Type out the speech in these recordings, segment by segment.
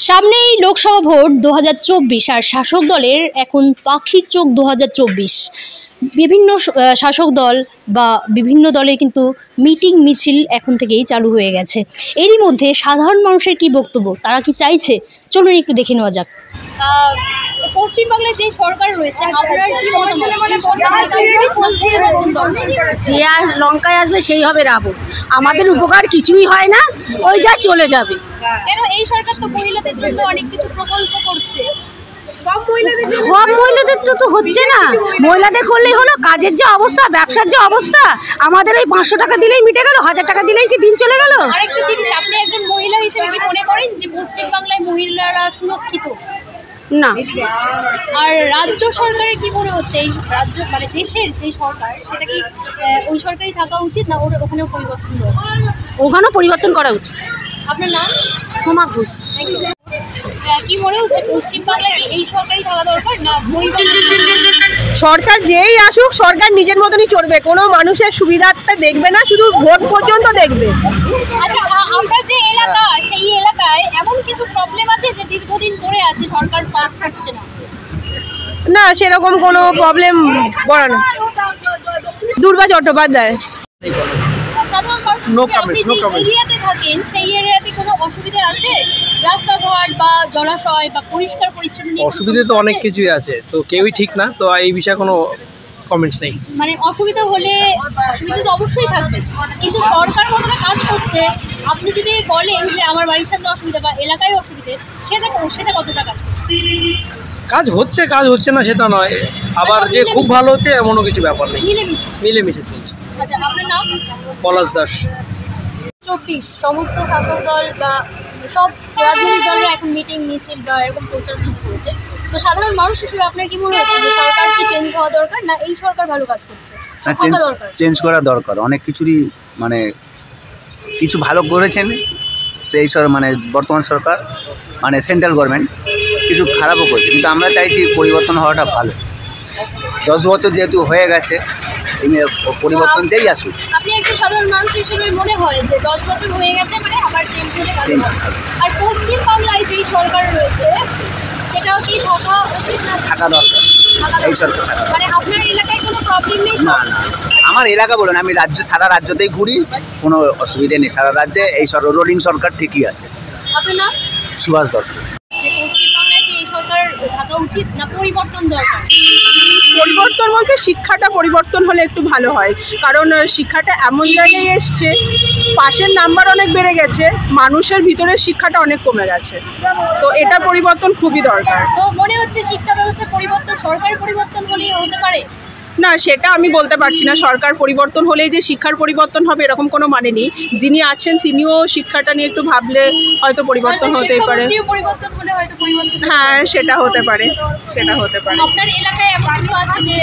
সামনেই লোকসভা ভোট 2024 আর শাসক দলের এখন পাখির চোখ 2024। বিভিন্ন শাসক দল বা বিভিন্ন দলের কিন্তু মিটিং মিছিল এখন থেকেই চালু হয়ে গেছে। এরই মধ্যে সাধারণ মানুষের কি বক্তব্য, তারা কি চাইছে, চলুন একটু দেখে নেওয়া যাক। পশ্চিমবাংলায় যে সরকার রয়েছে, আপনার কি মতামত? যে আর লঙ্কায় আসবে সেই হবে রাবণ। আমাদের উপকার কিছুই হয় না, ওই যা চলে যাবে। কেন এই সরকার তো মহিলাদের জন্য অনেক কিছু প্রকল্প করছে। সব মহিলাদের তো হচ্ছে না। মহিলাদের করলেই হলো, কাজের যে অবস্থা, ব্যবসার যে অবস্থা, আমাদের ওই 500 টাকা দিলেই মিটে গেল, 1000 টাকা দিলেই কি দিন চলে গেল। আরেকটা জিনিস, আপনি একজন মহিলা হিসেবে কি মনে করেন যে পশ্চিমবাংলায় মহিলারা সুরক্ষিত? না। আর রাজ্য সরকারের কি মনে হচ্ছে, এই রাজ্য মানে দেশের যে সরকার, সেটা কি ওই সরকারই থাকা উচিত না ওখানেও পরিবর্তন দরকার? ওখানেও পরিবর্তন করা উচিত। আপনার নাম? সোমা ঘোষ। কি মনে হচ্ছে পশ্চিমবাংলায় এই সরকারই থাকা দরকার না সরকার যেই আসুক, সরকার নিজের মতনই চলবে, কোনো মানুষের সুবিধাটা দেখবে না, শুধু ভোট পর্যন্ত দেখবে। আচ্ছা, আমরা যে এলাকা, সেই এলাকায় এমন কিছু প্রবলেম আছে যে দীর্ঘদিন ধরে আছে, সরকার পাস করছে না? না, সেরকম কোনো প্রবলেম বড় না। দুর্গা চট্টোপাধ্যায়। অসুবিধা তো অনেক কিছুই আছে, তো কেউই ঠিক না, তো এই বিষয়ে কোনো কমেন্টস নেই। মানে অসুবিধা হলে অসুবিধা তো অবশ্যই থাকবে, কিন্তু সরকার কতটা কাজ করছে? আপনি যদি বলেন যে আমার বাড়ির সামনে অসুবিধা বা এলাকায় অসুবিধে, সেটা কতটা কাজ করছে? কাজ হচ্ছে না সেটা নয়, আবার যে খুব ভালো হচ্ছে এমনও কিছু ব্যাপার নেই, মিলেমিশে চলছে। আচ্ছা, আপনার নাম? পলাশ দাস। 24 সমস্ত শাসক দল বা সব রাজনৈতিক দলরা এখন মিটিং মিছিল বা এরকম প্রচার করেছে, তো সাধারণ মানুষ হিসেবে আপনার কি মনে হচ্ছে যে সরকার কি চেঞ্জ হওয়া দরকার, না এই সরকার ভালো কাজ করছে? চেঞ্জ করা দরকার, অনেক কিছুরই মানে কিছু ভালো করেছেন সেই মানে বর্তমান সরকার, মানে সেন্ট্রাল গভর্নমেন্ট কিছু খারাপও করছে, কিন্তু আমরা চাইছি পরিবর্তন হওয়াটা ভালো। 10 বছর যেহেতু হয়ে গেছে, পরিবর্তন যেই আসুক। আপনি একজন সাধারণ মানুষ হিসেবে মনে হয় যে 10 বছর হয়ে গেছে মানে আবার চেঞ্জ হলে ভালো হবে? আর পশ্চিমবাংলায় যেই সরকার রয়েছে সেটাও কি থাকা উচিত না? থাকা দরকার এই সরকার। মানে আপনার এলাকায় কোনো প্রবলেম নেই? না, আমার এলাকা বলুন, আমি সারা রাজ্যতেই ঘুরি, কোনো অসুবিধে নেই। সারা রাজ্যে এই রোলিং সরকার ঠিকই আছে। আপনার নাম? সুভাষ দত্ত। যে পশ্চিমবাংলায় কি এই সরকার থাকা উচিত না পরিবর্তন দরকার? পরিবর্তন বলতে শিক্ষাটা পরিবর্তন হলে একটু ভালো হয়, কারণ শিক্ষাটা এমন জায়গায় এসছে, পাশের নাম্বার অনেক বেড়ে গেছে, মানুষের ভিতরে শিক্ষাটা অনেক কমে গেছে, তো এটা পরিবর্তন খুবই দরকার। তো মনে হচ্ছে শিক্ষা ব্যবস্থার পরিবর্তন সরকারের পরিবর্তন হলেই হতে পারে? না, সেটা আমি বলতে পারছি না। সরকার পরিবর্তন হলেই যে শিক্ষার পরিবর্তন হবে এরকম কোনো মানে নেই। যিনি আছেন তিনিও শিক্ষাটা নিয়ে একটু ভাবলে হয়তো পরিবর্তন হতেই পারে। হ্যাঁ, সেটা হতে পারে। আপনার এলাকায় এমন কিছু আছে যে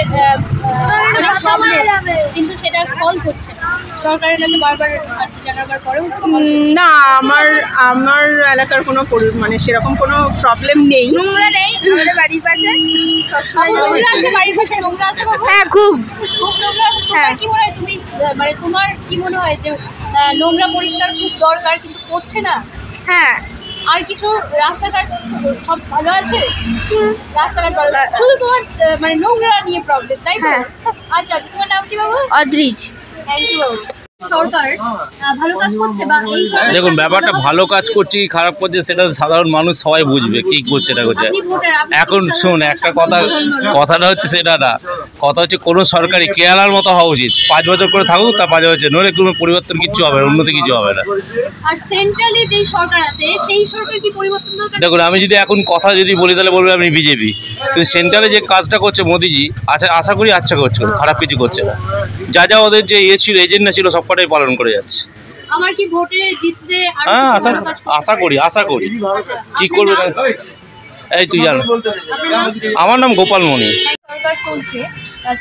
কিন্তু সেটা সলভ হচ্ছে না, সরকারের কাছে বারবার আর্জি জানাবার পরেও? না, আমার এলাকার কোনো মানে সেরকম কোনো প্রবলেম নেই। নোংরা নেই আমাদের বাড়ির পাশে? নোংরা আছে বাড়ির পাশে? নোংরা আছে বাবা? হ্যাঁ, খুব নোংরা আছে। তোমার কি মনে হয়, তুমি মানে তোমার কি মনে হয় যে নোংরা পরিষ্কার খুব দরকার কিন্তু করছে না? হ্যাঁ। আর কিছু রাস্তাঘাট সব ভালো আছে? রাস্তাঘাট ভালো, শুধু তোমার মানে নোংরা নিয়ে প্রবলেম, তাই তো? আচ্ছা, তোমার নাম কি বাবু? অদ্রিজ। থ্যাংক ইউ বাবু। সরকার ভালো কাজ করছে বা এই দেখুন, ব্যাপারটা ভালো কাজ করছে কি খারাপ করছে সেটা সাধারণ মানুষ সবাই বুঝবে কি করছে না করছে। এখন শুন, একটা কথাটা হচ্ছে সেটা না, কথা হচ্ছে কোনো সরকারি কেরালার মতো হওয়া উচিত। 5 বছর করে থাকুক, তা 5 বছর নইলে কোনো পরিবর্তন কিছু হবে না, উন্নতি কিছু হবে না। আর সেন্ট্রালে যেই সরকার আছে সেই সরকার কি পরিবর্তন দরকার? দেখুন, আমি যদি এখন কথা বলি তাহলে বলবে আমি বিজেপি, কিন্তু সেন্ট্রালে যে কাজটা করছে মোদিজি, আশা করি আচ্ছা করছে, খারাপ কিছু করছে না। যা ওদের যে ছিল, এজেন্ডা ছিল, সবকটাই পালন করে যাচ্ছে। আমার কি ভোটে জিততে হ্যাঁ, আশা করি কি করবে না। এই তুই জানো, আমার নাম গোপাল মণি। সরকার চলছে,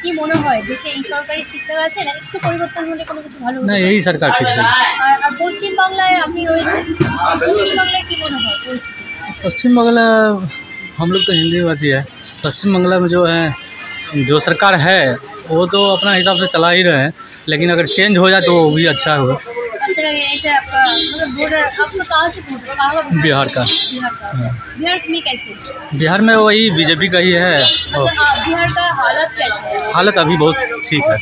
কি মনে হয় দেশে এই সরকারি ঠিকঠাক আছে না একটু পরিবর্তন হলে কোনো কিছু ভালো হবে? না, এই সরকার ঠিক আছে। আর পশ্চিমবাংলায় আপনি রয়েছেন, পশ্চিমবাংলায় কি মনে হয় পরিস্থিতি? पश्चिम बांग्ला हम लोग तो हिंदी भाषी है। पश्चिम बांग्ला में जो सरकार है वो तो अपना हिसाब से चला ही रहे हैं, लेकिन अगर चेंज हो जाए तो वो भी अच्छा हो। अच्छा लगे ऐसे आपका मतलब वोटर आपका कहाँ से वोट कहाँ का voter? बिहार का। बिहार का बिहार में कैसे बिहार में वही बीजेपी का ही है। मतलब बिहार का हालत कैसे है हालत अभी बहुत ठीक है।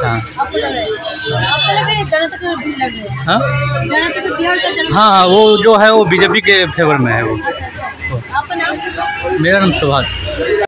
हाँ। आपको लग रहा है आपको लग रहा है जनता को भी लग रहा है हाँ जनता को बिहार का जनता हाँ, वो जो है वो बीजेपी के फेवर में है वो। अच्छा अच्छा आपका नाम मेरा नाम सुभाष।